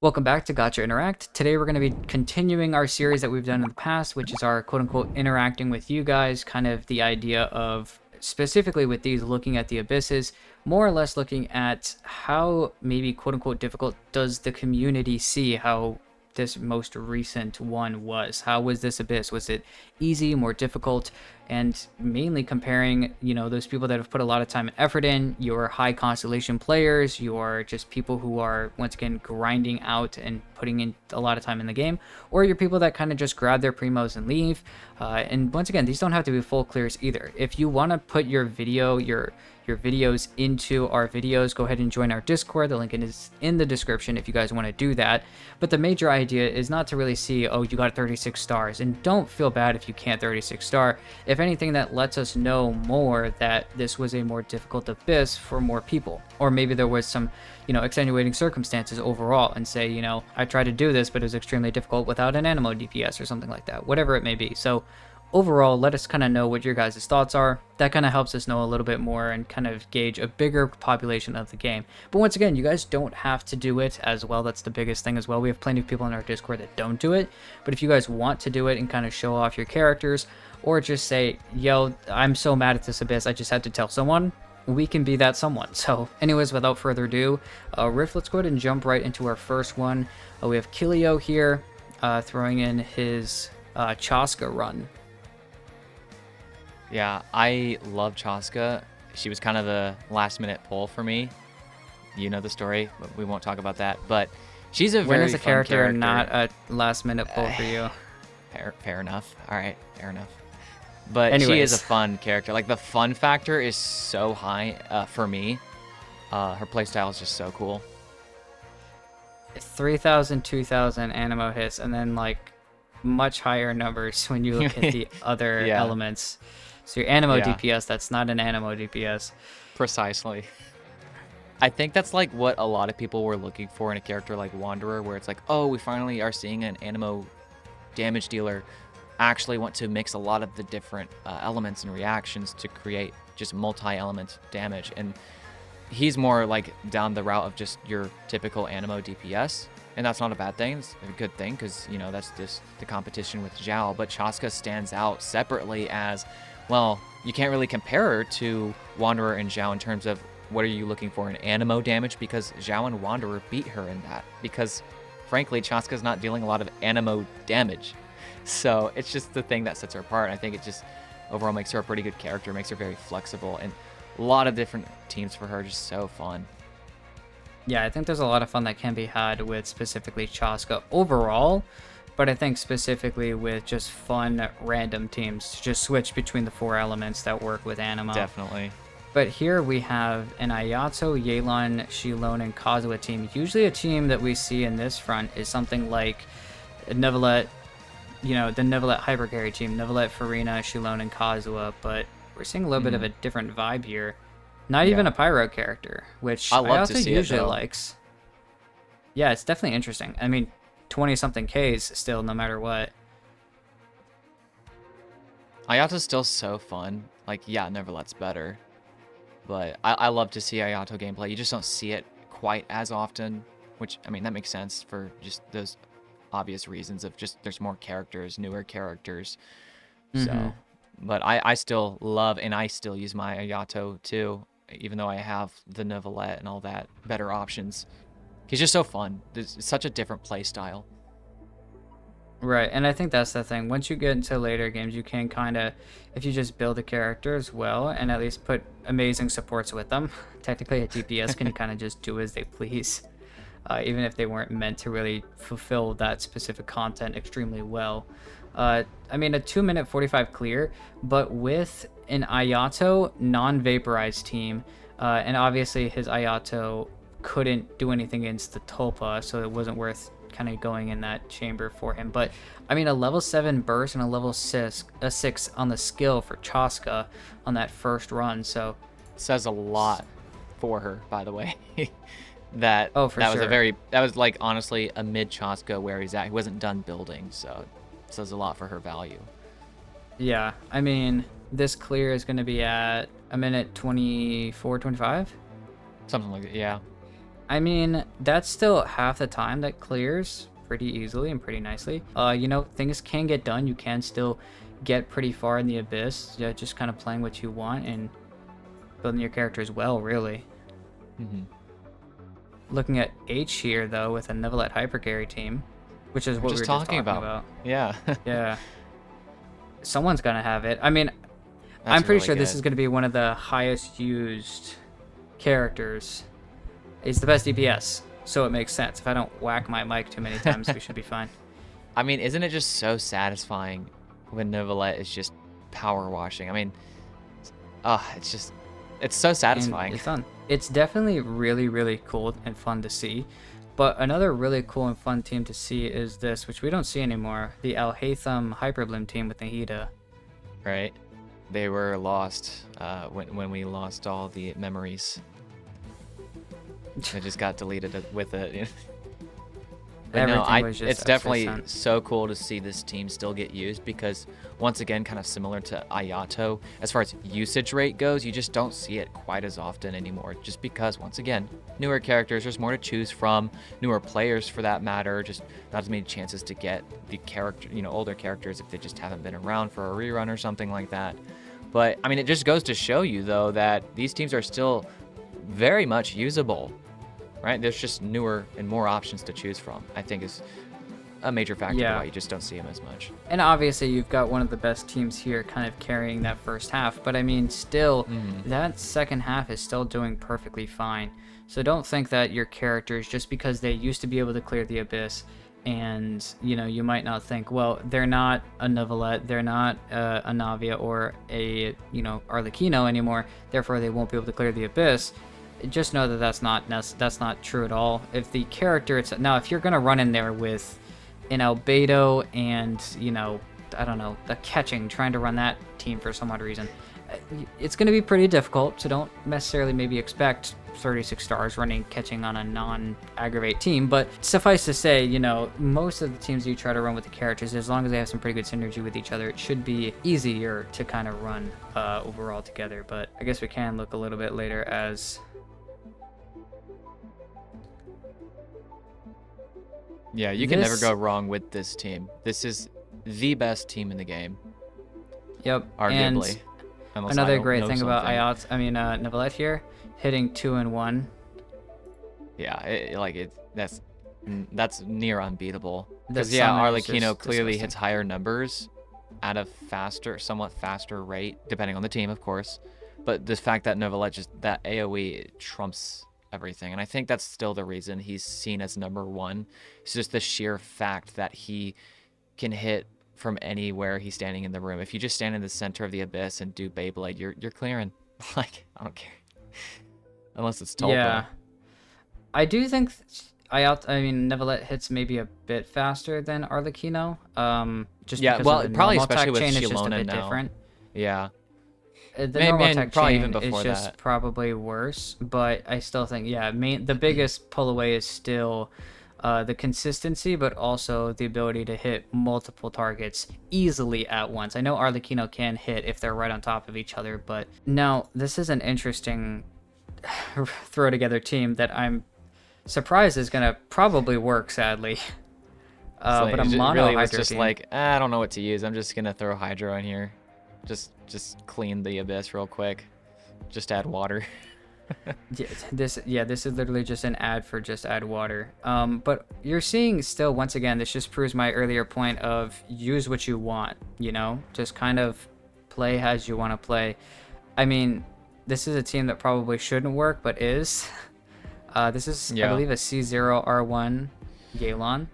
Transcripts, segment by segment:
Welcome back to Gotcha Interact. Today we're going to be continuing our series that we've done in the past, which is our quote-unquote interacting with you guys, kind of the idea of specifically with these looking at the abysses, more or less looking at how maybe quote-unquote difficult does the community see how this most recent one was. How was this abyss? Was it easy, more difficult? And mainly comparing, those people that have put a lot of time and effort in, your high constellation players, your just people who are, once again, grinding out and putting in a lot of time in the game, or your people that kind of just grab their primos and leave. And once again, these don't have to be full clears either. If you want to put your videos into our videos, go ahead and join our Discord. The link is in the description if you guys want to do that. But the major idea is not to really see, oh, you got 36 stars, and don't feel bad if you can't 36 star. If anything, that lets us know more that this was a more difficult abyss for more people, or maybe there was some extenuating circumstances overall, and say, I tried to do this but it was extremely difficult without an animo DPS or something like that, whatever it may be. So overall, let us kind of know what your guys' thoughts are. That kind of helps us know a little bit more and kind of gauge a bigger population of the game. But once again, you guys don't have to do it as well. That's the biggest thing as well. We have plenty of people in our Discord that don't do it. But if you guys want to do it and kind of show off your characters, or just say, yo, I'm so mad at this abyss, I just had to tell someone, we can be that someone. So anyways, without further ado, Riff, let's go ahead and jump right into our first one. We have Kilio here throwing in his Chasca run. Yeah, I love Chasca. She was kind of the last minute pull for me. You know the story, but we won't talk about that. But she's a very When is a fun character not a last minute pull for you? Fair enough. All right, fair enough. But Anyways. she is a fun character. Like, the fun factor is so high for me. Her playstyle is just so cool. 3,000, 2,000 animo hits, and then like much higher numbers when you look at the other Yeah. elements. So your animo Yeah. DPS, that's not an animo DPS. Precisely. I think that's like what a lot of people were looking for in a character like Wanderer, where it's like, oh, we finally are seeing an animo damage dealer actually want to mix a lot of the different elements and reactions to create just multi-element damage. And he's more like down the route of just your typical animo DPS. And that's not a bad thing. It's a good thing because, that's just the competition with Zhao. But Chasca stands out separately as, well, you can't really compare her to Wanderer and Zhao in terms of what are you looking for in animo damage, because Zhao and Wanderer beat her in that. Because, frankly, Chasca's not dealing a lot of animo damage. So it's just the thing that sets her apart. And I think it just overall makes her a pretty good character, makes her very flexible. And a lot of different teams for her, just so fun. Yeah, I think there's a lot of fun that can be had with specifically Chasca overall, but I think specifically with just fun random teams to just switch between the four elements that work with animo. Definitely. But here we have an Ayato, Yelan, Shilon, and Kazuha team. Usually a team that we see in this front is something like Neuvillette, the Neuvillette hyper carry team, Neuvillette, Farina, Shilon, and Kazuha, but we're seeing a little bit of a different vibe here. Not even a pyro character, which I love to Ayato see it, usually though. likes. Yeah, it's definitely interesting. I mean, 20-something Ks still, no matter what. Ayato's still so fun. Like, yeah, Neuvillette's better. But I love to see Ayato gameplay. You just don't see it quite as often, which, I mean, that makes sense for just those obvious reasons of just there's more characters, newer characters. So, but I still love, and I still use my Ayato too, even though I have the Neuvillette and all that better options. He's just so fun. It's such a different play style. Right, and I think that's the thing. Once you get into later games, you can kind of, if you just build a character as well, and at least put amazing supports with them, technically a DPS can kind of just do as they please, even if they weren't meant to really fulfill that specific content extremely well. I mean, a 2-minute 45 clear, but with an Ayato non-vaporize team, and obviously his Ayato couldn't do anything against the Tulpa, so it wasn't worth kind of going in that chamber for him. But I mean, a level 7 burst and a level 6 on the skill for Chasca on that first run, so Says a lot for her, by the way. that Oh, for that was sure. that was like honestly a mid Chasca where he's at. He wasn't done building, so it says a lot for her value. Yeah, I mean, this clear is going to be at a minute 24, 25. Something like that, yeah. I mean, that's still half the time that clears pretty easily and pretty nicely. You know, things can get done. You can still get pretty far in the abyss. Yeah, just kind of playing what you want and building your character as well, really. Mm-hmm. Looking at H here, though, with a Neuvillette hypercarry team, which is what we were just talking about. Yeah. Yeah. Someone's going to have it. I mean, That's I'm pretty really sure this good. is going to be one of the highest used characters. It's the best DPS, so it makes sense. If I don't whack my mic too many times, we should be fine. I mean, isn't it just so satisfying when Neuvillette is just power washing? I mean, it's so satisfying. And it's fun. It's definitely really, really cool and fun to see. But another really cool and fun team to see is this, which we don't see anymore, the Alhaitham Hyperbloom team with Nahida. Right? They were lost when we lost all the memories. They just got deleted with it. You know? But no, Everything was just it's definitely sent. so cool to see this team still get used because, once again, kind of similar to Ayato, as far as usage rate goes, you just don't see it quite as often anymore. Just because, once again, newer characters, there's more to choose from, newer players for that matter, just not as many chances to get the character, older characters if they just haven't been around for a rerun or something like that. But, I mean, it just goes to show you, though, that these teams are still very much usable. Right? There's just newer and more options to choose from, I think is a major factor why you just don't see them as much. And obviously you've got one of the best teams here kind of carrying that first half, but I mean still that second half is still doing perfectly fine. So don't think that your characters, just because they used to be able to clear the abyss, and you might not think, well, they're not a Neuvillette, they're not a Navia or a Arlecchino anymore, therefore they won't be able to clear the abyss. Just know that that's not true at all. If the character if you're gonna run in there with an Albedo and I don't know, the catching, trying to run that team for some odd reason, it's gonna be pretty difficult. So don't necessarily maybe expect 36 stars running catching on a non-aggravate team. But suffice to say, most of the teams you try to run with the characters, as long as they have some pretty good synergy with each other, it should be easier to kind of run overall together. But I guess we can look a little bit later as. Yeah, you can never go wrong with this team. This is the best team in the game. Yep. Arguably. And another great thing about Neuvillette here, hitting 2 and 1. Yeah, that's near unbeatable. Because summon is Arlecchino just clearly disgusting. hits higher numbers at a somewhat faster rate, depending on the team, of course. But the fact that Neuvillette that AoE trumps everything, and I think that's still the reason he's seen as number one. It's just the sheer fact that he can hit from anywhere he's standing in the room. If you just stand in the center of the abyss and do Beyblade, you're clearing. Like, I don't care, unless it's Tulpa. Yeah, I do think Neuvillette hits maybe a bit faster than Arlecchino. Just because of the probably normal especially attack with chain is just a Shilona bit now. different. Yeah. The normal attack probably chain even before is just that. probably worse, but I still think, the biggest pull away is still the consistency, but also the ability to hit multiple targets easily at once. I know Arlecchino can hit if they're right on top of each other, but now this is an interesting throw together team that I'm surprised is going to probably work, sadly. But a mono really was Hydro just team. like, I don't know what to use. I'm just gonna throw Hydro in here. Just clean the abyss real quick. Just add water. This is literally just an ad for just add water. But you're seeing still, once again, this just proves my earlier point of use what you want, just kind of play as you want to play. I mean, this is a team that probably shouldn't work, but is. This is, I believe, a C0 R1 Yelan.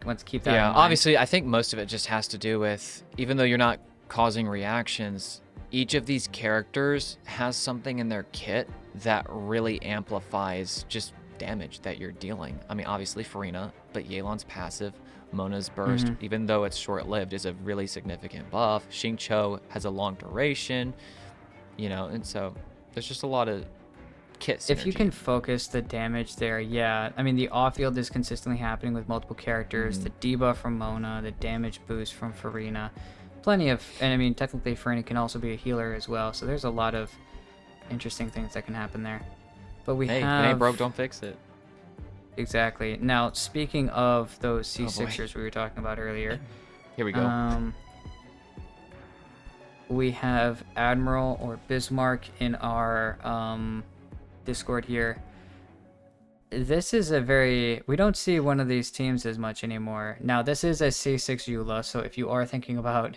Let's keep that in mind. Obviously, I think most of it just has to do with, even though you're not causing reactions, each of these characters has something in their kit that really amplifies just damage that you're dealing. I mean, obviously Farina, but Yelan's passive, Mona's burst, even though it's short-lived, is a really significant buff. Xingqiu has a long duration, and so there's just a lot of kit synergy. If you can focus the damage there, I mean, the off-field is consistently happening with multiple characters. The debuff from Mona, the damage boost from Farina, plenty of, and I mean, technically Farina can also be a healer as well, so there's a lot of interesting things that can happen there. But we have... Hey, if it ain't broke, don't fix it. Exactly. Now, speaking of those Oh boy. C6ers we were talking about earlier, Here we go. we have Admiral or Bismarck in our Discord here. This is a we don't see one of these teams as much anymore. Now, this is a C6 Eula, so if you are thinking about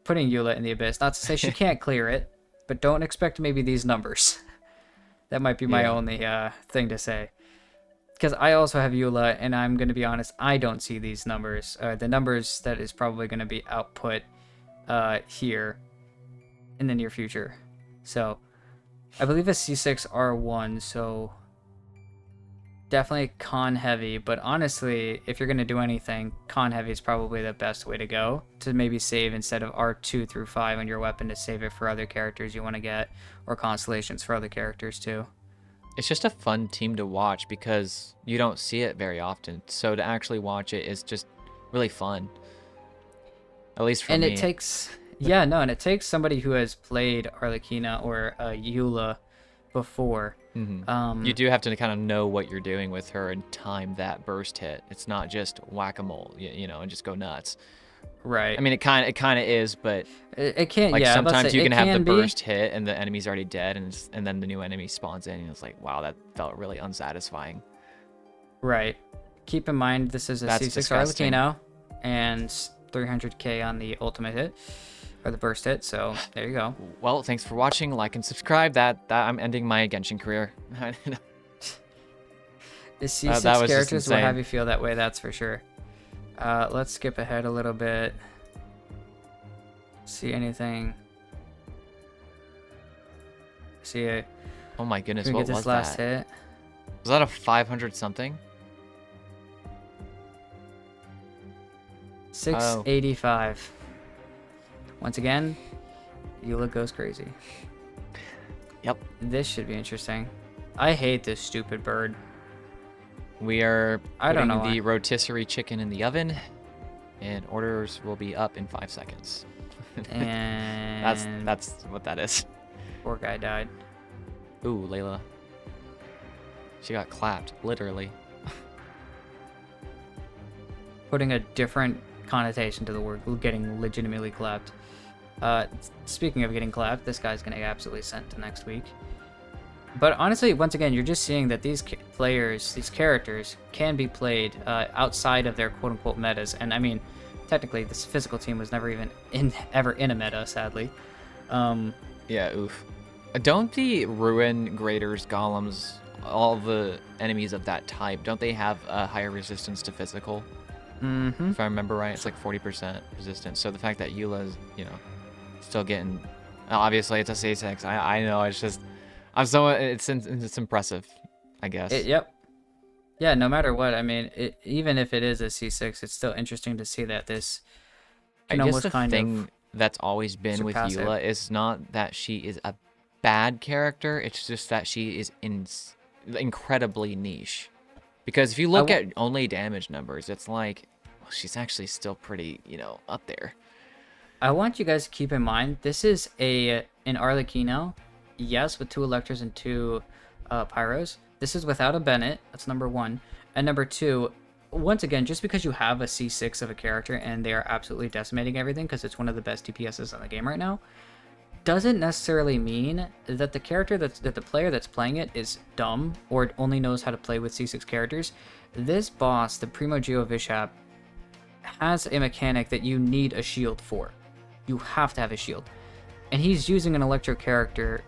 putting Eula in the Abyss, not to say she can't clear it, but don't expect maybe these numbers. That might be my only thing to say. Because I also have Eula, and I'm going to be honest, I don't see these numbers. The numbers that is probably going to be output here in the near future. So, I believe a C6 R1, so definitely con heavy, but honestly, if you're going to do anything, con heavy is probably the best way to go, to maybe save instead of R2 through 5 on your weapon, to save it for other characters you want to get, or constellations for other characters too. It's just a fun team to watch because you don't see it very often. So to actually watch it is just really fun. At least for me. And it takes, and it takes somebody who has played Arlecchino or Eula before. You do have to kind of know what you're doing with her and time that burst hit. It's not just whack-a-mole, and just go nuts. Right. I mean, it kind of is, but it can't. like sometimes you can have the be. burst hit and the enemy's already dead, and then the new enemy spawns in, and it's like, wow, that felt really unsatisfying. Right. Keep in mind this is a That's C6 disgusting. Arlecchino and 300k on the ultimate hit or the burst hit. So there you go. Well, thanks for watching. Like and subscribe. That I'm ending my Genshin career. The C6 that was just characters will insane. have you feel that way. That's for sure. Let's skip ahead a little bit. See anything? See it. Oh my goodness, Can we what get was this last that? hit? Was that a 500 something? 685. Once again, Eula goes crazy. Yep. This should be interesting. I hate this stupid bird. We are I don't putting know the rotisserie chicken in the oven, and orders will be up in 5 seconds. And that's what that is. poor guy died. Ooh, Layla. She got clapped, literally. Putting a different connotation to the word getting legitimately clapped. Speaking of getting clapped, this guy's gonna get absolutely sent to next week. But honestly, once again, you're just seeing that these players, these characters, can be played outside of their quote-unquote metas. And I mean, technically, this physical team was never even ever in a meta, sadly. Yeah, oof. Don't the Ruin, Graders, Golems, all the enemies of that type, don't they have a higher resistance to physical? Mm-hmm. If I remember right, it's like 40% resistance. So the fact that Eula's, still getting... Obviously, it's a C6. I know, it's just... It's impressive, I guess. Yep. Yeah, no matter what, I mean, even if it is a C6, it's still interesting to see that this I can guess almost the kind thing of that's always been with surpass it. Eula is not that she is a bad character. It's just that she is incredibly niche. Because if you look at only damage numbers, it's like, well, she's actually still pretty, up there. I want you guys to keep in mind, this is an Arlecchino, yes, with 2 Electors and 2 Pyros. This is without a Bennett, that's number 1. And number 2, once again, just because you have a C6 of a character and they are absolutely decimating everything because it's one of the best DPSs in the game right now, doesn't necessarily mean that the character that the player that's playing it is dumb or only knows how to play with C6 characters. This boss, the Primo Geo Vishap, has a mechanic that you need a shield for. You have to have a shield. And he's using an Electro character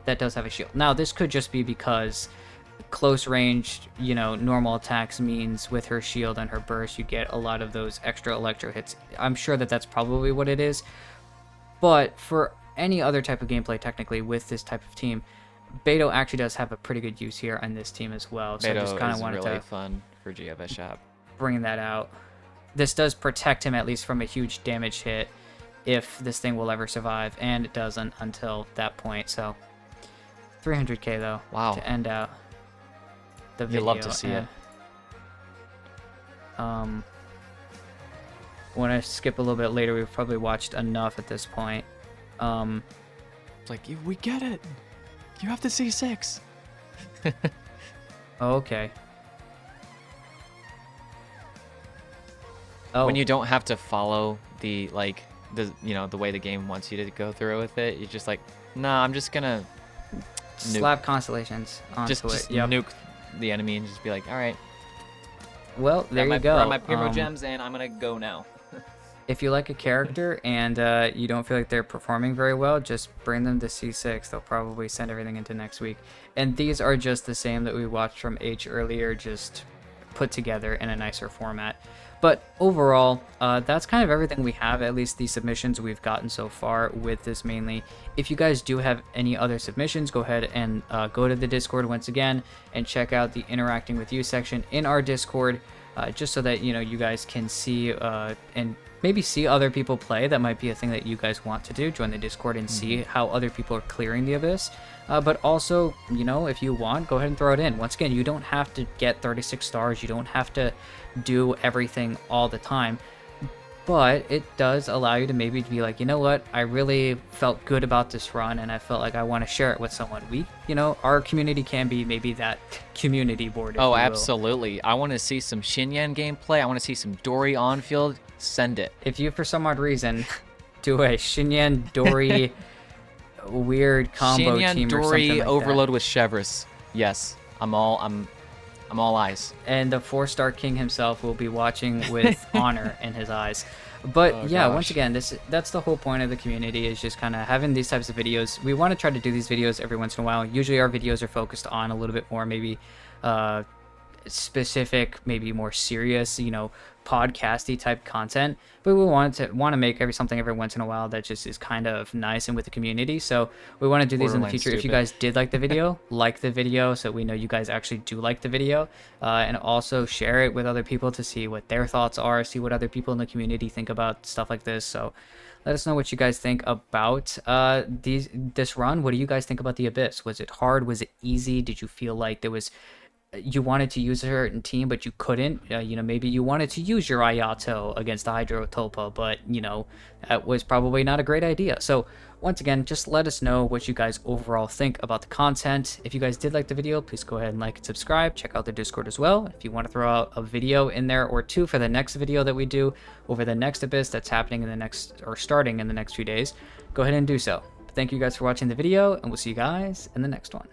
that does have a shield. Now, this could just be because close range, normal attacks means with her shield and her burst, you get a lot of those extra Electro hits. I'm sure that that's probably what it is. But for any other type of gameplay, technically, with this type of team, Beto actually does have a pretty good use here on this team as well. So I just kind of wanted really to fun for Geo Bishop. bring that out. This does protect him at least from a huge damage hit if this thing will ever survive, and it doesn't until that point. So 300k though. Wow. To end out the video. You love to see it. When I skip a little bit later, we've probably watched enough at this point. It's like, we get it. You have to C6. Okay. when Oh, you don't have to follow the like the the way the game wants you to go through with it. You're just like, nah, I'm just gonna nuke, slap constellations onto it. just Yep. nuke the enemy and just be like, all right, Well, there you grab go. my Primo gems and I'm gonna go now. If you like a character and you don't feel like they're performing very well, just bring them to C6. They'll probably send everything into next week. And these are just the same that we watched from H earlier, just put together in a nicer format. But overall, that's kind of everything we have, at least the submissions we've gotten so far with this mainly. If you guys do have any other submissions, go ahead and go to the Discord once again and check out the Interacting With You section in our Discord, just so that, you guys can see and maybe see other people play. That might be a thing that you guys want to do. Join the Discord and see how other people are clearing the Abyss. But also, if you want, go ahead and throw it in. Once again, you don't have to get 36 stars. You don't have to do everything all the time. But it does allow you to maybe be like, you know what, I really felt good about this run and I felt like I want to share it with someone. Our community can be maybe that community board, if Oh, you will. absolutely. I want to see some Xinyan gameplay. I want to see some Dory on field. Send it. If you, for some odd reason, do a Xinyan Dory weird combo Xinyan team or Dory something like overload that. with Chevres. Yes, I'm all eyes. And the 4-star king himself will be watching with honor in his eyes. But Oh, yeah, gosh. once again, that's the whole point of the community, is just kind of having these types of videos. We want to try to do these videos every once in a while. Usually our videos are focused on a little bit more maybe specific, maybe more serious, podcasty type content, but we want to make something every once in a while that just is kind of nice and with the community. So we want to do these in the Borderline future. If you stupid. guys did like the video, like the video so we know you guys actually do like the video, and also share it with other people to see what their thoughts are, see what other people in the community think about stuff like this. So let us know what you guys think about this run. What do you guys think about the Abyss? Was it hard? Was it easy? Did you feel like you wanted to use a certain team but you couldn't? Maybe you wanted to use your Ayato against the Hydro Tulpa, but that was probably not a great idea. So once again, just let us know what you guys overall think about the content. If you guys did like the video, please go ahead and like and subscribe. Check out the Discord as well. If you want to throw out a video in there or two for the next video that we do over the next Abyss that's happening starting in the next few days, go ahead and do so. Thank you guys for watching the video, and we'll see you guys in the next one.